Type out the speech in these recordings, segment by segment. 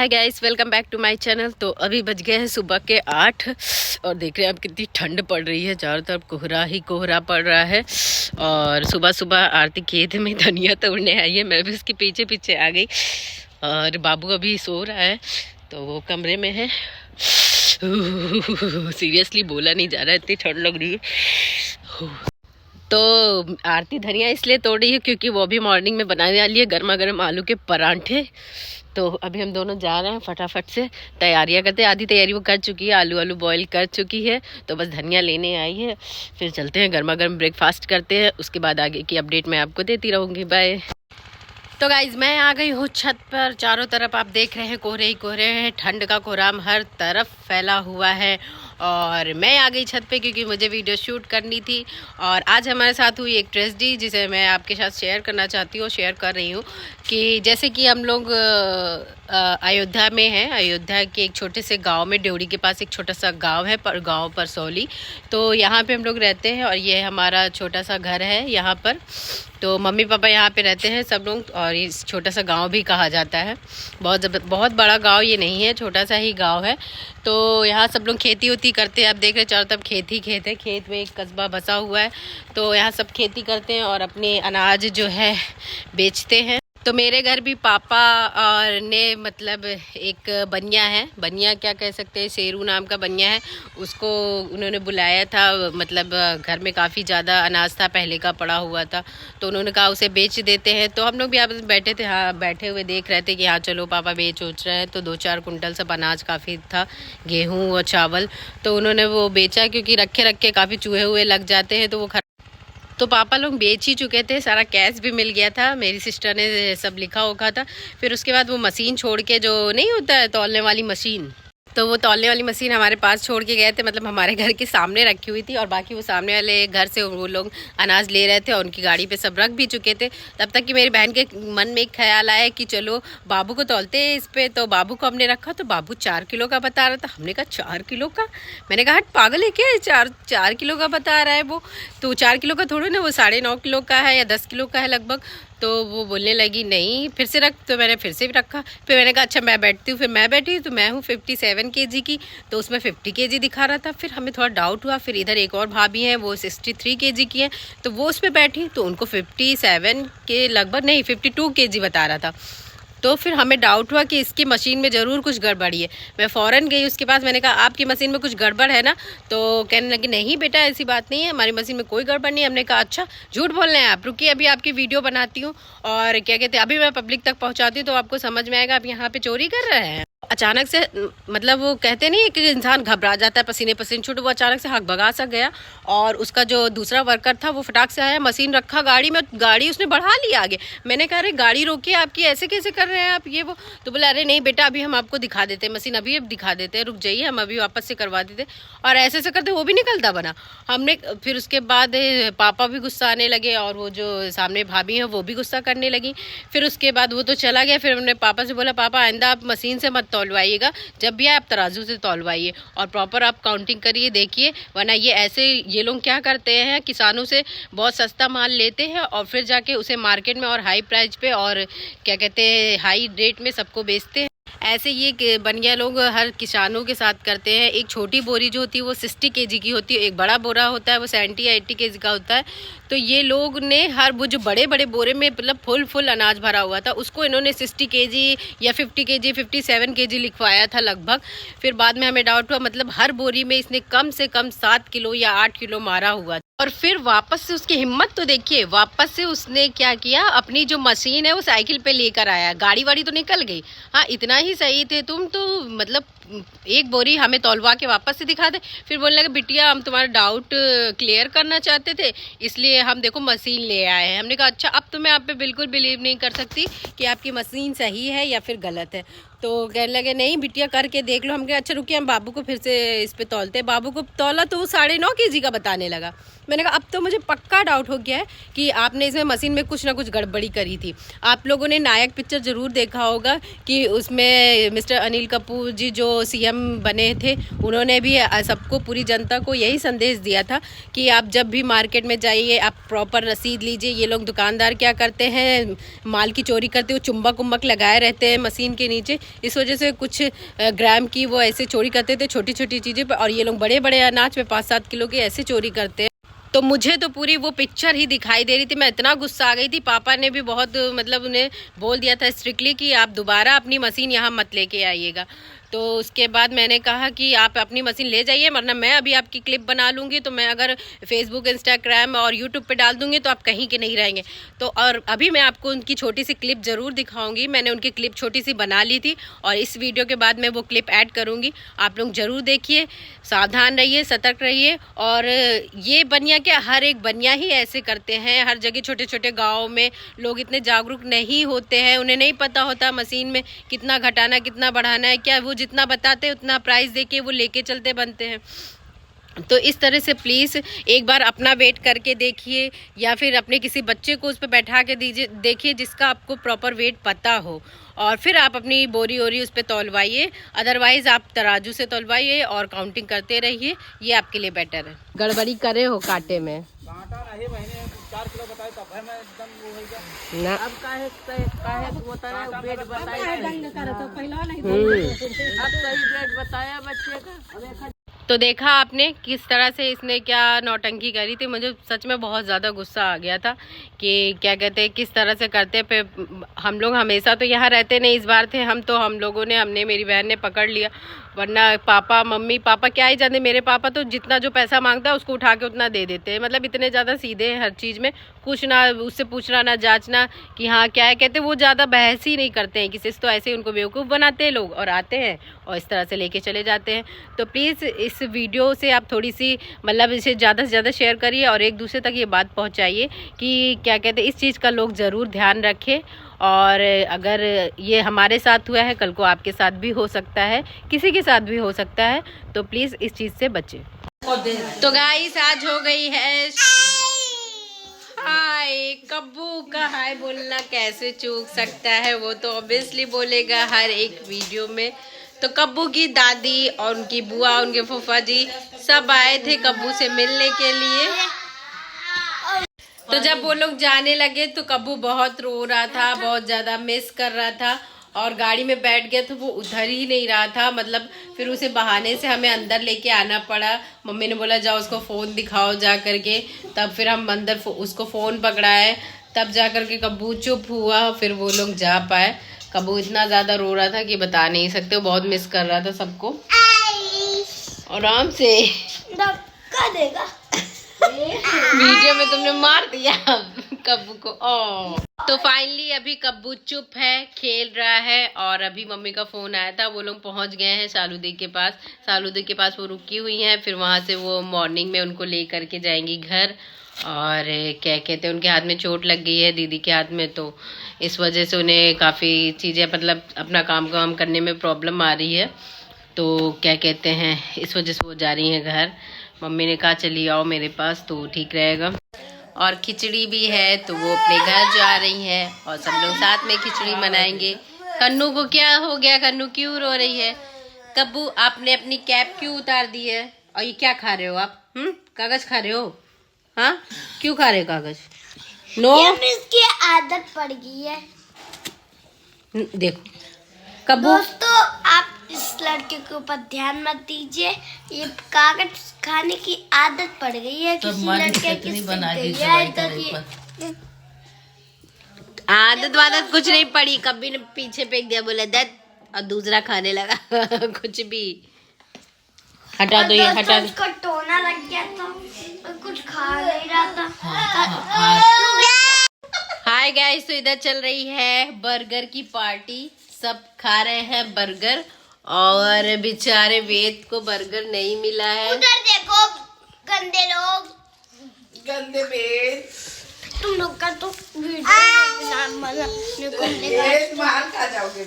Hi guys, welcome back to my channel. तो अभी बज गए हैं सुबह के 8 और देख रहे हैं आप कितनी ठंड पड़ रही है। चारों तरफ कोहरा ही कोहरा पड़ रहा है। और सुबह सुबह आरती खेत में धनिया तोड़ने आई है, मैं भी उसके पीछे पीछे आ गई। और बाबू अभी सो रहा है तो वो कमरे में है। सीरियसली बोला नहीं जा रहा, इतनी ठंड लग रही है। तो आरती धनिया इसलिए तोड़ रही है क्योंकि वो भी मॉर्निंग में बनाने वाली है गर्मा गर्म आलू के परांठे। तो अभी हम दोनों जा रहे हैं फटाफट से तैयारियां करते हैं। आधी तैयारी वो कर चुकी है, आलू बॉईल कर चुकी है, तो बस धनिया लेने आई है। फिर चलते हैं गर्मा गर्म ब्रेकफास्ट करते हैं, उसके बाद आगे की अपडेट मैं आपको देती रहूँगी। बाय। तो गाइज मैं आ गई हूँ छत पर। चारों तरफ आप देख रहे हैं कोहरे ही कोहरे हैं, ठंड का कोहराम हर तरफ फैला हुआ है। और मैं आ गई छत पे क्योंकि मुझे वीडियो शूट करनी थी। और आज हमारे साथ हुई एक ट्रेजेडी जिसे मैं आपके साथ शेयर करना चाहती हूँ, शेयर कर रही हूँ। कि जैसे कि हम लोग अयोध्या में हैं, अयोध्या के एक छोटे से गांव में, ड्योढ़ी के पास एक छोटा सा गांव है, पर गांव परसौली। तो यहाँ पे हम लोग रहते हैं और ये हमारा छोटा सा घर है यहाँ पर। तो मम्मी पापा यहाँ पे रहते हैं सब लोग। और इस छोटा सा गांव भी कहा जाता है, बहुत बड़ा गांव ये नहीं है, छोटा सा ही गांव है। तो यहाँ सब लोग खेती होती करते हैं। आप देख रहे हैं चारों तरफ खेत ही खेत है, खेत में एक कस्बा बसा हुआ है। तो यहाँ सब खेती करते हैं और अपने अनाज जो है बेचते हैं। तो मेरे घर भी पापा और ने मतलब एक बनिया है, बनिया क्या कह सकते हैं, शेरू नाम का बनिया है, उसको उन्होंने बुलाया था। मतलब घर में काफ़ी ज़्यादा अनाज था पहले का पड़ा हुआ था, तो उन्होंने कहा उसे बेच देते हैं। तो हम लोग भी आप बैठे थे, हाँ बैठे हुए देख रहे थे कि हाँ चलो पापा बेच उच रहे हैं। तो 2-4 कुंटल सब अनाज काफ़ी था, गेहूँ और चावल। तो उन्होंने वो बेचा क्योंकि रखे रखे काफ़ी चूहे हुए लग जाते हैं तो वो। तो पापा लोग बेच ही चुके थे, सारा कैश भी मिल गया था, मेरी सिस्टर ने सब लिखा होगा था। फिर उसके बाद वो मशीन छोड़ के, जो नहीं होता है तौलने वाली मशीन, तो वो तौलने वाली मशीन हमारे पास छोड़ के गए थे। मतलब हमारे घर के सामने रखी हुई थी और बाकी वो सामने वाले घर से वो लोग अनाज ले रहे थे और उनकी गाड़ी पे सब रख भी चुके थे। तब तक कि मेरी बहन के मन में एक ख्याल आया कि चलो बाबू को तौलते हैं इस पे। तो बाबू को हमने रखा तो बाबू 4 किलो का बता रहा था। हमने कहा 4 किलो का? मैंने कहा पागल है क्या, 4 किलो का बता रहा है वो। तो 4 किलो का थोड़ा ना, वो 9.5 किलो का है या 10 किलो का है लगभग। तो वो बोलने लगी नहीं फिर से रख। तो मैंने फिर से भी रखा। फिर मैंने कहा अच्छा मैं बैठती हूँ। फिर मैं बैठी तो मैं हूँ 57 kg की, तो उसमें 50 kg दिखा रहा था। फिर हमें थोड़ा डाउट हुआ। फिर इधर एक और भाभी हैं, वो 63 kg की हैं, तो वो उस पर बैठी तो उनको 57 के लगभग, नहीं 52 kg बता रहा था। तो फिर हमें डाउट हुआ कि इसकी मशीन में ज़रूर कुछ गड़बड़ी है। मैं फ़ौरन गई उसके पास, मैंने कहा आपकी मशीन में कुछ गड़बड़ है ना? तो कहने लगी नहीं बेटा ऐसी बात नहीं है, हमारी मशीन में कोई गड़बड़ नहीं है। हमने कहा अच्छा झूठ बोल रहे हैं आप, रुकिए अभी आपकी वीडियो बनाती हूँ और क्या कहते हैं अभी मैं पब्लिक तक पहुँचाती हूँ तो आपको समझ में आएगा आप यहाँ पर चोरी कर रहे हैं। अचानक से मतलब वो कहते नहीं कि इंसान घबरा जाता है, पसीने पसीने छूट, वो अचानक से हक भगा सा गया। और उसका जो दूसरा वर्कर था वो फटाक से आया, मशीन रखा गाड़ी में, गाड़ी उसने बढ़ा लिया आगे। मैंने कहा अरे गाड़ी रोकिए आपकी, ऐसे कैसे कर रहे हैं आप ये वो? तो बोला अरे नहीं बेटा अभी हम आपको दिखा देते हैं मशीन, अभी दिखा देते हैं, रुक जाइए हम अभी वापस से करवा देते। और ऐसे ऐसे करते वो भी निकलता बना। हमने फिर उसके बाद पापा भी गुस्सा आने लगे और वो जो सामने भाभी हैं वो भी गुस्सा करने लगी। फिर उसके बाद वो तो चला गया। फिर हमने पापा से बोला पापा आइंदा आप मशीन से मत तौलवाइएगा, जब भी आप तराजू से तौलवाइए और प्रॉपर आप काउंटिंग करिए, देखिए, वरना ये ऐसे ये लोग क्या करते हैं किसानों से बहुत सस्ता माल लेते हैं और फिर जाके उसे मार्केट में और हाई प्राइस पे और क्या कहते हैं हाई रेट में सबको बेचते हैं। ऐसे ये बनिया लोग हर किसानों के साथ करते हैं। एक छोटी बोरी जो होती है वो 60 kg की होती है, एक बड़ा बोरा होता है वो 70 या 80 kg का होता है। तो ये लोग ने हर वो जो बड़े बड़े बोरे में मतलब फुल अनाज भरा हुआ था उसको इन्होंने 60 kg या 50 kg 57 kg लिखवाया था लगभग। फिर बाद में हमें डाउट हुआ, मतलब हर बोरी में इसने कम से कम 7 किलो या 8 किलो मारा हुआ। और फिर वापस से उसकी हिम्मत तो देखिए, वापस से उसने क्या किया, अपनी जो मशीन है वो साइकिल पे लेकर आया। गाड़ी वाड़ी तो निकल गई, हाँ इतना ही सही थे तुम तो, मतलब एक बोरी हमें तौलवा के वापस से दिखा दे। फिर बोलने लगे बिटिया हम तुम्हारा डाउट क्लियर करना चाहते थे इसलिए हम देखो मशीन ले आए हैं। हमने कहा अच्छा अब तो मैं आप पे बिल्कुल बिलीव नहीं कर सकती कि आपकी मशीन सही है या फिर गलत है। तो कहने लगे नहीं बिटिया करके देख लो। हम कहे अच्छा रुकिए हम बाबू को फिर से इस पे तौलते। बाबू को तौला तो वो 9.5 kg का बताने लगा। मैंने कहा अब तो मुझे पक्का डाउट हो गया है कि आपने इसमें मशीन में कुछ ना कुछ गड़बड़ी करी थी। आप लोगों ने नायक पिक्चर ज़रूर देखा होगा कि उसमें मिस्टर अनिल कपूर जी जो सीएम बने थे उन्होंने भी सबको, पूरी जनता को यही संदेश दिया था कि आप जब भी मार्केट में जाइए आप प्रॉपर रसीद लीजिए। ये लोग दुकानदार क्या करते हैं, माल की चोरी करते हुए चुम्बक उम्बक लगाए रहते हैं मशीन के नीचे, इस वजह से कुछ ग्राम की वो ऐसे चोरी करते थे छोटी छोटी चीज़ें पर, और ये लोग बड़े बड़े अनाज में 5-7 किलो के ऐसे चोरी करते हैं। तो मुझे तो पूरी वो पिक्चर ही दिखाई दे रही थी, मैं इतना गुस्सा आ गई थी। पापा ने भी बहुत मतलब उन्हें बोल दिया था स्ट्रिक्टली कि आप दोबारा अपनी मशीन यहाँ मत लेके आइएगा। तो उसके बाद मैंने कहा कि आप अपनी मशीन ले जाइए, वरना मैं अभी आपकी क्लिप बना लूँगी, तो मैं अगर फेसबुक, इंस्टाग्राम और यूट्यूब पे डाल दूँगी तो आप कहीं के नहीं रहेंगे। तो और अभी मैं आपको उनकी छोटी सी क्लिप ज़रूर दिखाऊंगी। मैंने उनकी क्लिप छोटी सी बना ली थी और इस वीडियो के बाद मैं वो क्लिप ऐड करूँगी, आप लोग ज़रूर देखिए। सावधान रहिए, सतर्क रहिए। और ये बनिया क्या, हर एक बनिया ही ऐसे करते हैं। हर जगह छोटे छोटे गाँव में लोग इतने जागरूक नहीं होते हैं, उन्हें नहीं पता होता मशीन में कितना घटाना कितना बढ़ाना है। क्या वो जितना बताते हैं उतना प्राइस देके वो लेके चलते बनते हैं। तो इस तरह से प्लीज़ एक बार अपना वेट करके देखिए, या फिर अपने किसी बच्चे को उस पर बैठा के दीजिए, देखिए जिसका आपको प्रॉपर वेट पता हो, और फिर आप अपनी बोरी वोरी उस पर तौलवाइए। अदरवाइज़ आप तराजू से तौलवाइए और काउंटिंग करते रहिए, ये आपके लिए बेटर है। गड़बड़ी करे हो कांटे में नहीं महीने 4 किलो बताए तब है, मैं एकदम वो हो गया ना। अब काहे बताया वेट बताया अब सही वेट बताया बच्चे का। तो देखा आपने किस तरह से इसने क्या नौटंकी करी थी। मुझे सच में बहुत ज़्यादा गुस्सा आ गया था कि क्या कहते हैं किस तरह से करते पे। हम लोग हमेशा तो यहाँ रहते नहीं, इस बार थे हम, तो हम लोगों ने, हमने, मेरी बहन ने पकड़ लिया, वरना पापा मम्मी, पापा क्या ही जानते, मेरे पापा तो जितना जो पैसा मांगता है उसको उठा के उतना दे देते हैं। मतलब इतने ज़्यादा सीधे हैं हर चीज़ में, कुछ ना उससे पूछना ना जांचना कि हाँ क्या है, कहते वो ज़्यादा बहस ही नहीं करते हैं किसी से। तो ऐसे ही उनको बेवकूफ़ बनाते हैं लोग और आते हैं और इस तरह से लेके चले जाते हैं। तो प्लीज़ इस वीडियो से आप थोड़ी सी मतलब इसे ज़्यादा से ज़्यादा शेयर करिए और एक दूसरे तक ये बात पहुँचाइए कि क्या कहते हैं इस चीज़ का लोग ज़रूर ध्यान रखें। और अगर ये हमारे साथ हुआ है, कल को आपके साथ भी हो सकता है, किसी के साथ भी हो सकता है, तो प्लीज़ इस चीज़ से बचें। तो गाइस आज हो गई है हाय। कब्बू का हाय बोलना कैसे चूक सकता है, वो तो ऑब्वियसली बोलेगा हर एक वीडियो में। तो कब्बू की दादी और उनकी बुआ, उनके फूफा जी सब आए थे कब्बू से मिलने के लिए। तो जब वो लोग जाने लगे तो कब्बू बहुत रो रहा था, बहुत ज़्यादा मिस कर रहा था, और गाड़ी में बैठ गया तो वो उधर ही नहीं रहा था। मतलब फिर उसे बहाने से हमें अंदर लेके आना पड़ा। मम्मी ने बोला जाओ उसको फ़ोन दिखाओ जा करके, तब फिर हम अंदर उसको फ़ोन पकड़ाए, तब जा करके कब्बू चुप हुआ, फिर वो लोग जा पाए। कब्बू इतना ज़्यादा रो रहा था कि बता नहीं सकते, वो बहुत मिस कर रहा था सबको। आराम से धक्का देगा वीडियो में तुमने मार दिया कब्बू को। तो फाइनली अभी कब्बू चुप है, खेल रहा है, और अभी मम्मी का फ़ोन आया था, वो लोग पहुंच गए हैं सालूदी के पास। सालूदी के पास वो रुकी हुई हैं, फिर वहां से वो मॉर्निंग में उनको ले करके जाएंगी घर। और क्या कहते हैं उनके हाथ में चोट लग गई है दीदी के हाथ में, तो इस वजह से उन्हें काफ़ी चीज़ें मतलब अपना काम करने में प्रॉब्लम आ रही है। तो क्या कहते हैं इस वजह से वो जा रही हैं घर। मम्मी ने कहा चली आओ मेरे पास तो ठीक रहेगा। और खिचड़ी भी है तो वो अपने घर जा रही हैं और सब लोग साथ में खिचड़ी मनाएंगे। कन्नू को क्या हो गया, कन्नू क्यों रो रही है? कब्बू आपने अपनी कैप क्यों उतार दी है? और ये क्या खा रहे हो आप? कागज खा रहे हो? हाँ क्यों खा रहे हो कागज? नो इसकी आदत पड़ गई है। देखो कब्बू, दोस्तों आप इस लड़के के ऊपर ध्यान मत दीजिए, ये कागज खाने की आदत पड़ गई है किसी लड़के की। आदत वादत कुछ नहीं पड़ी, कभी ने पीछे फेंक दिया, बोला दे, और दूसरा खाने लगा कुछ भी। हटा दो ये, हटा दो। उसको टोना लग गया था और कुछ खा नहीं रहा था। हाय गाइस, तो इधर चल रही है बर्गर की पार्टी, सब खा रहे हैं बर्गर, और बेचारे वेद को बर्गर नहीं मिला है। उधर देखो गंदे लोग, गंदे वेद, तुम लोग का तो मार खा जाओगे।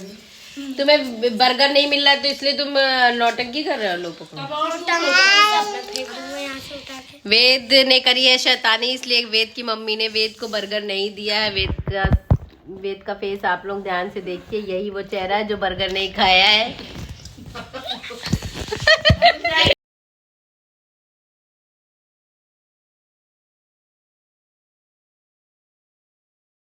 तुम्हें बर्गर नहीं मिल रहा तो इसलिए तुम नौटंकी कर रहे हो लोगों को। वेद ने करी है शैतानी, इसलिए वेद की मम्मी ने वेद को बर्गर नहीं दिया है। वेद का फेस आप लोग ध्यान से देखिए, यही वो चेहरा है जो बर्गर नहीं खाया है।